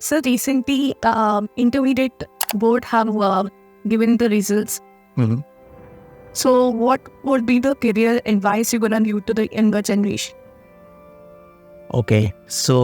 So recently, intermediate board have given the results. Mhm. So what would be the career advice you're gonna give to the younger generation? Okay so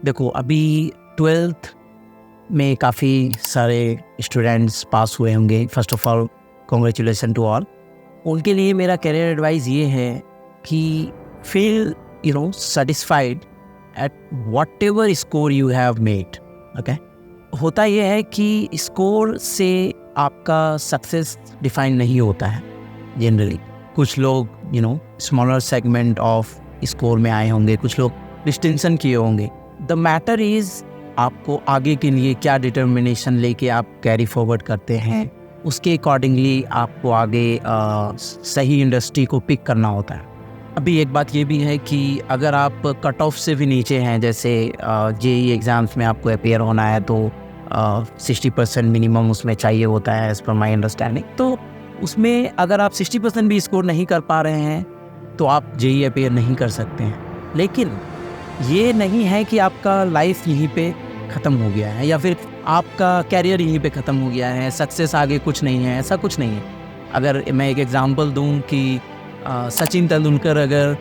देखो, अभी 12th में काफ़ी सारे students पास हुए होंगे. First of all congratulation to all. उनके लिए मेरा करियर एडवाइस ये है कि feel satisfied at whatever score you have made. Okay, होता ये है कि स्कोर से आपका सक्सेस डिफाइन नहीं होता है जनरली. कुछ लोग स्मॉलर सेगमेंट ऑफ स्कोर में आए होंगे, कुछ लोग डिस्टिंक्शन किए होंगे. द मैटर इज़ आपको आगे के लिए क्या डिटर्मिनेशन लेके आप कैरी फॉरवर्ड करते हैं, उसके अकॉर्डिंगली आपको आगे सही इंडस्ट्री को पिक करना होता है. अभी एक बात ये भी है कि अगर आप कट ऑफ से भी नीचे हैं, जैसे जेई एग्ज़ाम्स में आपको अपेयर होना है तो 60% मिनिमम उसमें चाहिए होता है एज़ पर माई अंडरस्टैंडिंग. तो उसमें अगर आप 60% भी स्कोर नहीं कर पा रहे हैं तो आप जेई अपेयर नहीं कर सकते हैं. लेकिन ये नहीं है कि आपका लाइफ यहीं पे ख़त्म हो गया है या फिर आपका कैरियर यहीं पे ख़त्म हो गया है, सक्सेस आगे कुछ नहीं है. ऐसा कुछ नहीं है. अगर मैं एक एग्ज़ाम्पल दूं कि सचिन तेंदुलकर, अगर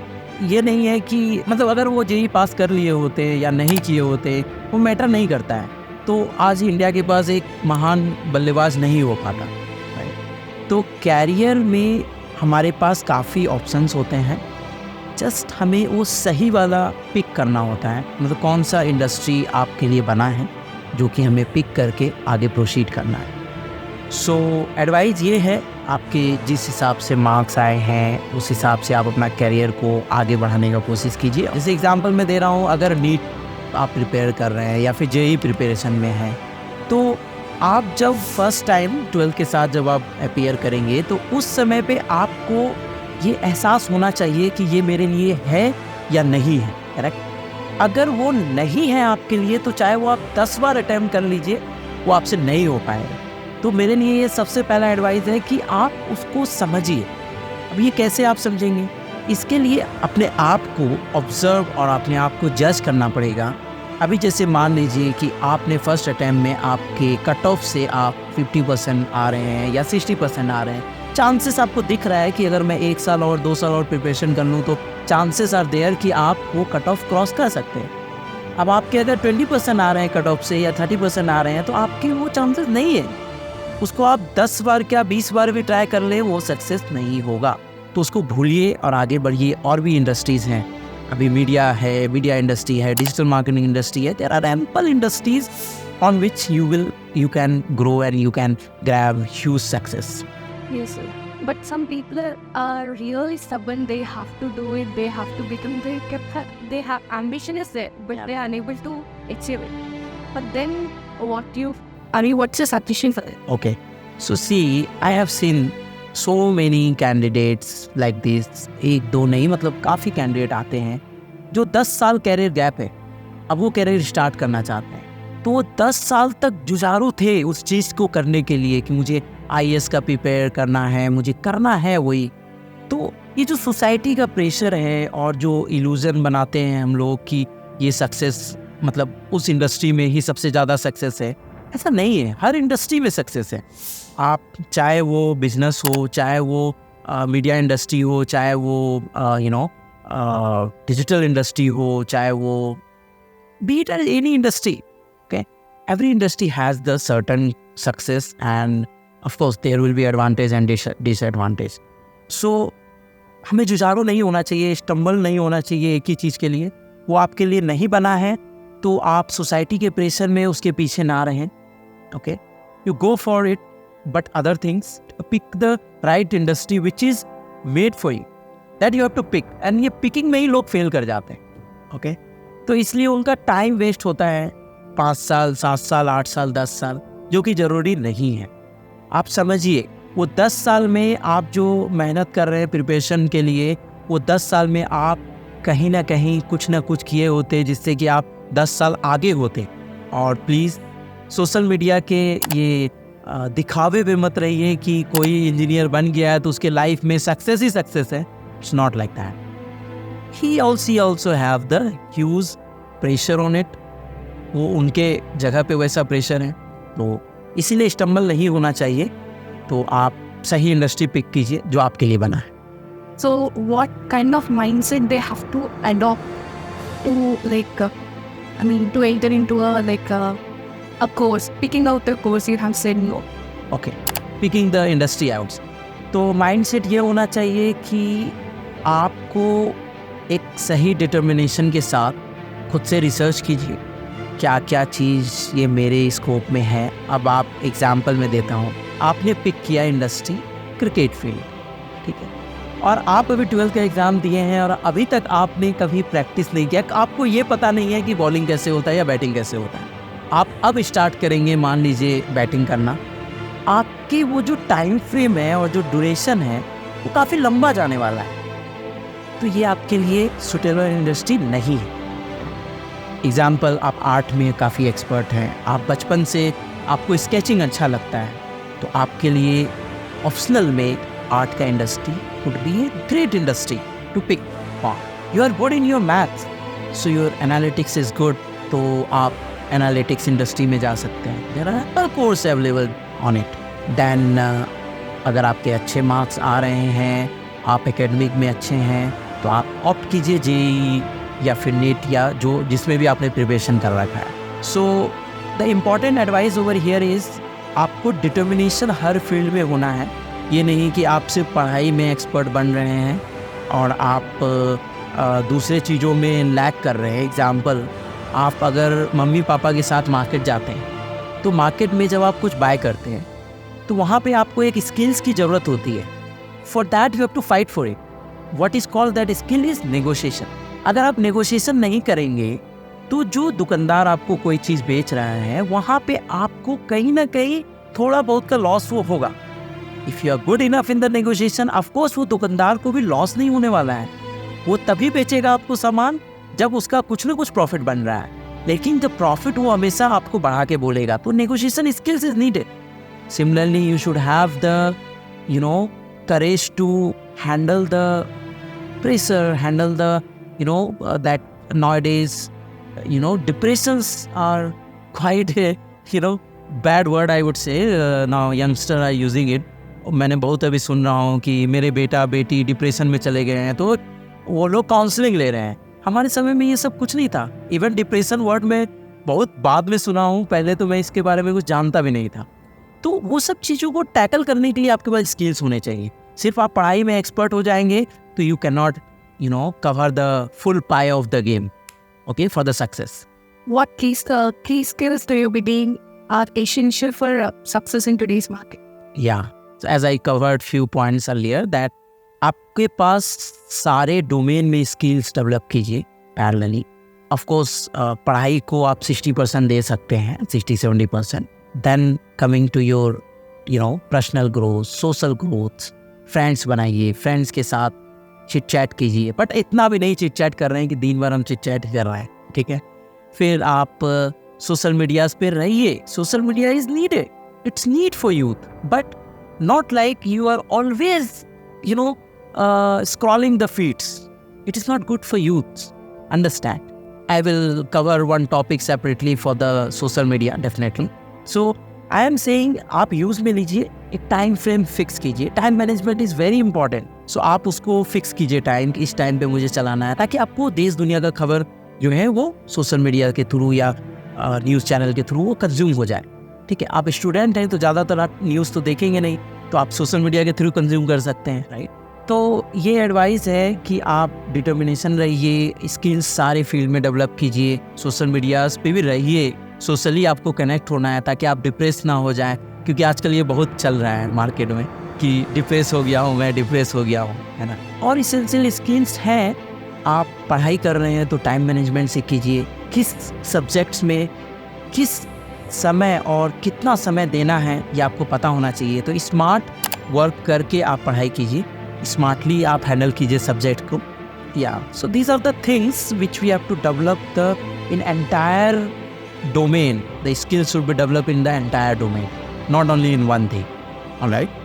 ये नहीं है कि मतलब अगर वो जेई पास कर लिए होते या नहीं किए होते वो मैटर नहीं करता है, तो आज इंडिया के पास एक महान बल्लेबाज नहीं हो पाता. तो कैरियर में हमारे पास काफ़ी ऑप्शंस होते हैं, जस्ट हमें वो सही वाला पिक करना होता है. मतलब कौन सा इंडस्ट्री आपके लिए बना है जो कि हमें पिक करके आगे प्रोसीड करना है. सो एडवाइस ये है, आपके जिस हिसाब से मार्क्स आए हैं उस हिसाब से आप अपना कैरियर को आगे बढ़ाने का कोशिश कीजिए. जैसे एग्जांपल मैं दे रहा हूँ, अगर नीट आप प्रिपेयर कर रहे हैं या फिर जेई प्रिपरेशन में हैं, तो आप जब फर्स्ट टाइम 12 के साथ जब आप अपेयर करेंगे तो उस समय पे आपको ये एहसास होना चाहिए कि ये मेरे लिए है या नहीं है. करेक्ट. अगर वो नहीं है आपके लिए तो चाहे वो आप 10 बार अटैम्प्ट कर लीजिए, वो आपसे नहीं हो पाएगा. तो मेरे लिए ये सबसे पहला एडवाइस है कि आप उसको समझिए. अब ये कैसे आप समझेंगे? इसके लिए अपने आप को ऑब्जर्व और अपने आप को जज करना पड़ेगा. अभी जैसे मान लीजिए कि आपने फर्स्ट अटैम्प्ट में आपके कट ऑफ से आप 50% आ रहे हैं या 60% आ रहे हैं. चांसेस आपको दिख रहा है कि अगर मैं 1 साल और 2 साल और प्रिपरेशन कर लूँ तो चांसेस आर देयर कि आप वो कट ऑफ क्रॉस कर सकते हैं. अब आपके अगर 20% आ रहे हैं कट ऑफ से या 30% आ रहे हैं तो आपके वो चांसेस नहीं है. उसको आप 10 बार क्या 20 बार भी ट्राई कर लें, वो सक्सेस नहीं होगा. तो उसको भूलिए और आगे बढ़िए. और भी इंडस्ट्रीज़ हैं, अभी मीडिया है, मीडिया इंडस्ट्री है, डिजिटल मार्केटिंग इंडस्ट्री है. There are ample industries on which you can grow and you can grab huge success. Yes, sir. But some people are really stubborn. They have to do it. They have to become. They have ambition is there, but they are unable to achieve it. But then, what's your suggestion for it? Okay, so see, I have seen so many candidates like this. एक दो नहीं, मतलब काफ़ी candidate आते हैं जो 10 साल career gap है, अब वो कैरियर स्टार्ट करना चाहते हैं. तो वो 10 साल तक जुझारू थे उस चीज़ को करने के लिए कि मुझे IAS का प्रिपेयर करना है, मुझे करना है वही. तो ये जो सोसाइटी का प्रेशर है और जो इल्यूजन बनाते हैं हम लोग कि ये सक्सेस मतलब उस इंडस्ट्री में ही सबसे ज़्यादा सक्सेस है, ऐसा नहीं है. हर इंडस्ट्री में सक्सेस है. आप चाहे वो बिजनेस हो, चाहे वो मीडिया इंडस्ट्री हो, चाहे वो डिजिटल इंडस्ट्री हो, चाहे वो B it any industry. Okay, every industry has the certain success and of course there will be advantage and disadvantage. So हमें जुझारू नहीं होना चाहिए, स्टम्बल नहीं होना चाहिए एक ही चीज़ के लिए. वो आपके लिए नहीं बना है तो आप सोसाइटी के प्रेशर में उसके पीछे ना रहें. Okay, you go for it, but other things, pick the right industry which is made for you. That you have to pick. And ये पिकिंग में ही लोग फेल कर जाते हैं. Okay, तो इसलिए उनका टाइम वेस्ट होता है 5 साल 7 साल 8 साल 10 साल, जो कि ज़रूरी नहीं है. आप समझिए, वो 10 साल में आप जो मेहनत कर रहे हैं प्रिपरेशन के लिए, वो 10 साल में आप कहीं ना कहीं कुछ ना कुछ किए होते जिससे कि आप 10 साल आगे होते. और प्लीज़ सोशल मीडिया के ये दिखावे पे मत रहिए कि कोई इंजीनियर बन गया है तो उसके लाइफ में सक्सेस ही सक्सेस है. It's not like that. He also have the huge pressure on it. वो उनके जगह पे वैसा प्रेशर है, तो इसीलिए स्टम्बल नहीं होना चाहिए। तो आप सही इंडस्ट्री पिक कीजिए जो आपके लिए बना है। So what kind of mindset they have to adopt to to enter into a course, picking out the course you have said no. Okay, picking the industry outs. तो माइंडसेट ये होना चाहिए कि आपको एक सही डिटर्मिनेशन के साथ खुद से रिसर्च कीजिए, क्या क्या चीज़ ये मेरे स्कोप में है। अब आप एग्जांपल में देता हूँ, आपने पिक किया इंडस्ट्री क्रिकेट फील्ड, ठीक है, और आप अभी 12th का एग्ज़ाम दिए हैं और अभी तक आपने कभी प्रैक्टिस नहीं किया, आपको ये पता नहीं है कि बॉलिंग कैसे होता है या बैटिंग कैसे होता है। आप अब स्टार्ट करेंगे मान लीजिए बैटिंग करना, आपके वो जो टाइम फ्रेम है और जो ड्यूरेशन है वो काफ़ी लंबा जाने वाला है, तो ये आपके लिए सुटेबल इंडस्ट्री नहीं है। एग्जाम्पल, आप आर्ट में काफ़ी एक्सपर्ट हैं, आप बचपन से आपको स्केचिंग अच्छा लगता है, तो आपके लिए ऑप्शनल में आर्ट का industry would be a great industry to pick on. You are good in your maths, so your analytics is good, तो आप एनालिटिक्स इंडस्ट्री में जा सकते हैं। There are course available on it. Then अगर आपके अच्छे मार्क्स आ रहे हैं, आप एकेडमिक में अच्छे हैं, तो आप ऑप्ट कीजिए जेईई या फिर नीट या जो जिसमें भी आपने प्रिपरेशन कर रखा है। So the important advice over here is आपको डिटर्मिनेशन हर फील्ड में होना है। ये नहीं कि आप सिर्फ पढ़ाई में एक्सपर्ट बन रहे हैं और आप दूसरे चीज़ों में लैक कर रहे हैं। एग्जाम्पल, आप अगर मम्मी पापा के साथ मार्केट जाते हैं, तो मार्केट में जब आप कुछ बाय करते हैं तो वहाँ पे आपको एक स्किल्स की ज़रूरत होती है। For that you have to fight for it. What is called that skill is negotiation. अगर आप नेगोशिएशन नहीं करेंगे तो जो दुकानदार आपको कोई चीज़ बेच रहा है वहाँ पे आपको कहीं ना कहीं थोड़ा बहुत का लॉस वो होगा। If you are good enough in the negotiation, of course वो दुकानदार को भी लॉस नहीं होने वाला है, वो तभी बेचेगा आपको सामान जब उसका कुछ ना कुछ प्रॉफिट बन रहा है। लेकिन जब प्रॉफिट वो हमेशा आपको बढ़ा के बोलेगा, तो negotiation skills is needed. Similarly you should have the courage to handle the pressure, handle the that nowadays depressions are quite bad word I would say. Now youngster are using it. मैंने बहुत अभी सुन रहा हूँ कि मेरे बेटा बेटी depression में चले गए हैं, तो वो लोग काउंसलिंग ले रहे हैं। हमारे समय में ये सब कुछ नहीं था। इवन डिप्रेशन वर्ड में बहुत बाद में सुना हूँ, पहले तो मैं इसके बारे में कुछ जानता भी नहीं था। तो वो सब चीज़ों को टैकल करने के लिए आपके पास स्किल्स होने चाहिए। सिर्फ आप पढ़ाई में एक्सपर्ट हो जाएंगे तो you can not cover the full pie of the game, okay, for the success. What key skills do you believe are essential for success in today's market? Yeah, so as I covered few points earlier that आपके पास सारे domain में skills develop कीजिए parallelly. Of course पढ़ाई को आप 60% दे सकते हैं, 60-70%। Then coming to your personal growth, social growth, friends बनाइए, फ्रेंड्स के साथ चिट चैट कीजिए, बट इतना भी नहीं चिट चैट कर रहे हैं कि दिन भर हम चिट चैट कर रहे हैं, ठीक है। फिर आप सोशल मीडियाज पे रहिए। Social media is needed, it's need for youth, but not like you are always scrolling the feeds. It is not good for youth. Understand? I will cover one topic separately for the social media, definitely. So I am saying आप use में लीजिए, एक time frame fix कीजिए। Time management is very important. So आप उसको fix कीजिए time कि इस टाइम पे मुझे चलाना है, ताकि आपको देश दुनिया का खबर जो है वो सोशल मीडिया के थ्रू या न्यूज़ चैनल के थ्रू वो कंज्यूम हो जाए, ठीक है। आप स्टूडेंट हैं तो ज़्यादातर आप न्यूज़ तो देखेंगे नहीं, तो आप सोशल मीडिया के थ्रू कंज्यूम कर सकते हैं, राइट। तो ये एडवाइस है कि आप डिटर्मिनेशन रहिए, स्किल्स सारे फील्ड में डेवलप कीजिए, सोशल मीडियाज पे भी रहिए, सोशली आपको कनेक्ट होना है ताकि आप डिप्रेस ना हो जाएं, क्योंकि आजकल ये बहुत चल रहा है मार्केट में कि डिप्रेस हो गया हूँ मैं, डिप्रेस हो गया हूँ, है ना। और इसेंशियल स्किल्स हैं, आप पढ़ाई कर रहे हैं तो टाइम मैनेजमेंट से कीजिए, किस सब्जेक्ट्स में किस समय और कितना समय देना है ये आपको पता होना चाहिए। तो स्मार्ट वर्क करके आप पढ़ाई कीजिए, स्मार्टली आप हैंडल कीजिए सब्जेक्ट को। या so these are the things which we have to develop the in entire domain. The skills should be develop in the entire domain, not only in one thing. All right?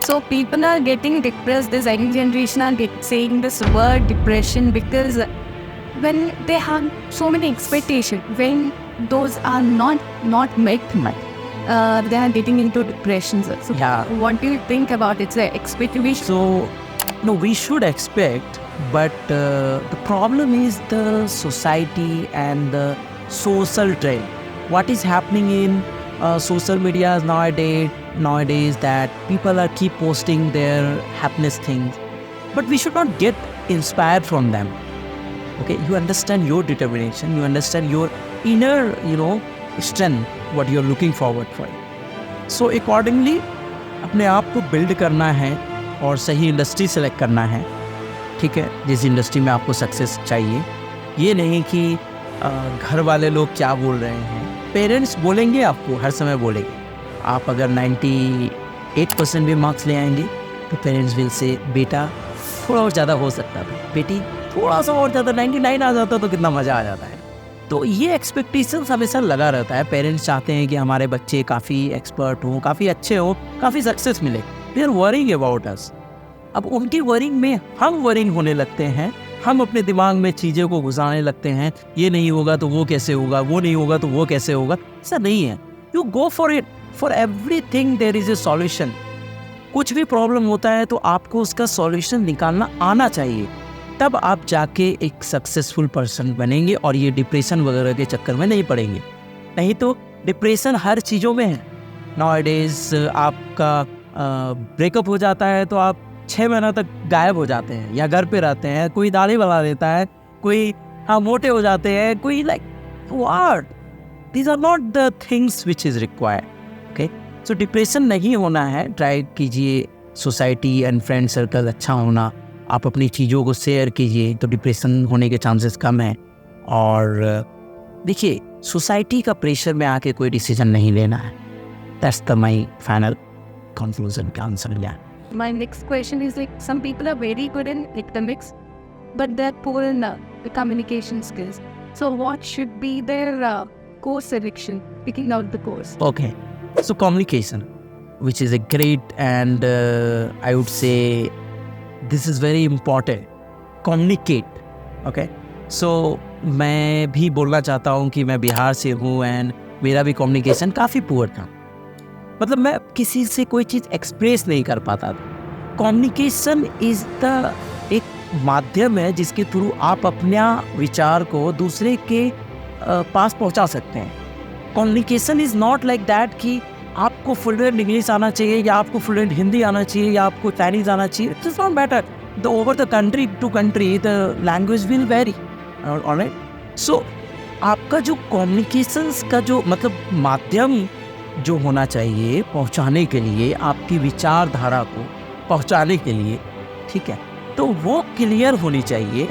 So people are getting depressed, this young generation are saying this word depression because when they have so many expectations, when those are not met. They are getting into depressions. So Yeah. what do you think about it? It's expectation. So, no, we should expect, but the problem is the society and the social trend. What is happening in social media nowadays that people are keep posting their happiness things, but we should not get inspired from them. Okay, you understand your determination, you understand your inner, strength, what you're looking forward for. So accordingly, अपने आप को build करना है और सही industry select करना है, ठीक है, जिस इंडस्ट्री में आपको सक्सेस चाहिए. ये नहीं कि घर वाले लोग क्या बोल रहे हैं. पेरेंट्स बोलेंगे, आपको हर समय बोलेंगे. आप अगर 98% भी मार्क्स ले आएंगे तो पेरेंट्स विल से बेटा थोड़ा और ज़्यादा हो सकता था, बेटी थोड़ा सा और ज़्यादा 99 आ जाता तो कितना मज़ा आ जाता है. तो ये एक्सपेक्टेशंस हमेशा लगा रहता है. पेरेंट्स चाहते हैं कि हमारे बच्चे काफ़ी एक्सपर्ट हों, काफ़ी अच्छे हों, काफ़ी सक्सेस मिले. They are worrying about us. अब उनकी वरिंग में हम वरिंग होने लगते हैं. हम अपने दिमाग में चीज़ों को घुसाने लगते हैं. ये नहीं होगा तो वो कैसे होगा, वो नहीं होगा तो वो कैसे होगा. ऐसा नहीं है. You go for it. For everything there is a solution. कुछ भी प्रॉब्लम होता है तो आपको उसका सॉल्यूशन निकालना आना चाहिए. तब आप जाके एक सक्सेसफुल पर्सन बनेंगे और ये डिप्रेशन वगैरह के चक्कर में नहीं पड़ेंगे. नहीं तो डिप्रेशन हर चीज़ों में है. नाउअडेज आपका ब्रेकअप हो जाता है तो आप 6 महीना तक गायब हो जाते हैं या घर पे रहते हैं. कोई दाढ़ी बढ़ा देता है, कोई मोटे हो जाते हैं, कोई like what. These are not the things which is required. Okay, so depression नहीं होना है. ट्राई कीजिए सोसाइटी एंड फ्रेंड सर्कल अच्छा होना. आप अपनी चीज़ों को शेयर कीजिए तो डिप्रेशन होने के चांसेस कम हैं. और देखिए, सोसाइटी का प्रेशर में आके कोई डिसीजन नहीं लेना है. That's the my final conclusion का आंसर. या My next question is like some people are very good in academics, but they're poor in the communication skills. So what should be their course selection, picking out the course? okay, so communication, which is a great and I would say this is very important. Communicate. Okay, so मैं भी बोलना चाहता हूँ कि मैं बिहार से हूँ and मेरा भी कम्युनिकेशन काफ़ी पुअर था. मतलब मैं किसी से कोई चीज़ एक्सप्रेस नहीं कर पाता था. कम्युनिकेशन इज़ द एक माध्यम है जिसके थ्रू आप अपना विचार को दूसरे के पास पहुंचा सकते हैं. Communication is not like that कि आपको फ्लुएंट इंग्लिश आना चाहिए या आपको फ्लुएंट हिंदी आना चाहिए या आपको चाइनीज़ आना चाहिए. It is not matter. The over the country to country the language will vary. Alright, so आपका जो कम्युनिकेशंस का जो मतलब माध्यम जो होना चाहिए पहुंचाने के लिए, आपकी विचारधारा को पहुंचाने के लिए, ठीक है, तो वो क्लियर होनी चाहिए,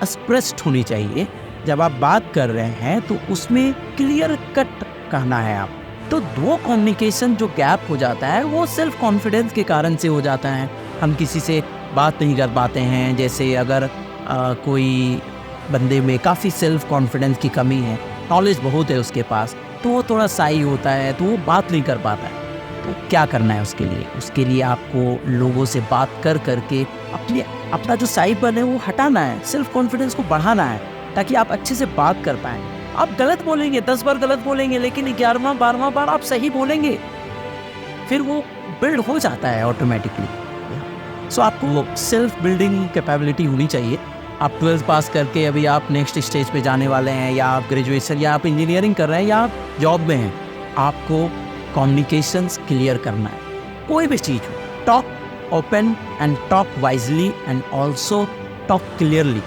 स्पष्ट होनी चाहिए. जब आप बात कर रहे हैं तो उसमें क्लियर कट कहना है आप. तो दो कम्युनिकेशन जो गैप हो जाता है वो सेल्फ कॉन्फिडेंस के कारण से हो जाता है. हम किसी से बात नहीं कर पाते हैं. जैसे अगर कोई बंदे में काफ़ी सेल्फ कॉन्फिडेंस की कमी है, नॉलेज बहुत है उसके पास, तो वो थोड़ा साई होता है, तो वो बात नहीं कर पाता है. तो क्या करना है उसके लिए? उसके लिए आपको लोगों से बात कर करके अपना जो साईपन है वो हटाना है, सेल्फ कॉन्फिडेंस को बढ़ाना है, ताकि आप अच्छे से बात कर पाएँ. आप गलत बोलेंगे, 10 बार गलत बोलेंगे, लेकिन 11वां 12वां बार आप सही बोलेंगे, फिर वो बिल्ड हो जाता है ऑटोमेटिकली. सो आपको वो सेल्फ बिल्डिंग कैपेबिलिटी होनी चाहिए. आप 12th पास करके अभी आप नेक्स्ट स्टेज पे जाने वाले हैं, या आप ग्रेजुएशन या आप इंजीनियरिंग कर रहे हैं या आप जॉब में हैं, आपको कम्युनिकेशंस क्लियर करना है. कोई भी चीज़ हो, talk open and talk wisely and also talk clearly.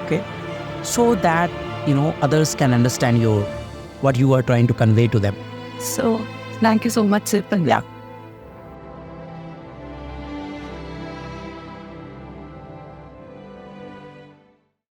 Okay, so that others can understand what you are trying to convey to them. So thank you so much, Sirpan. Yeah.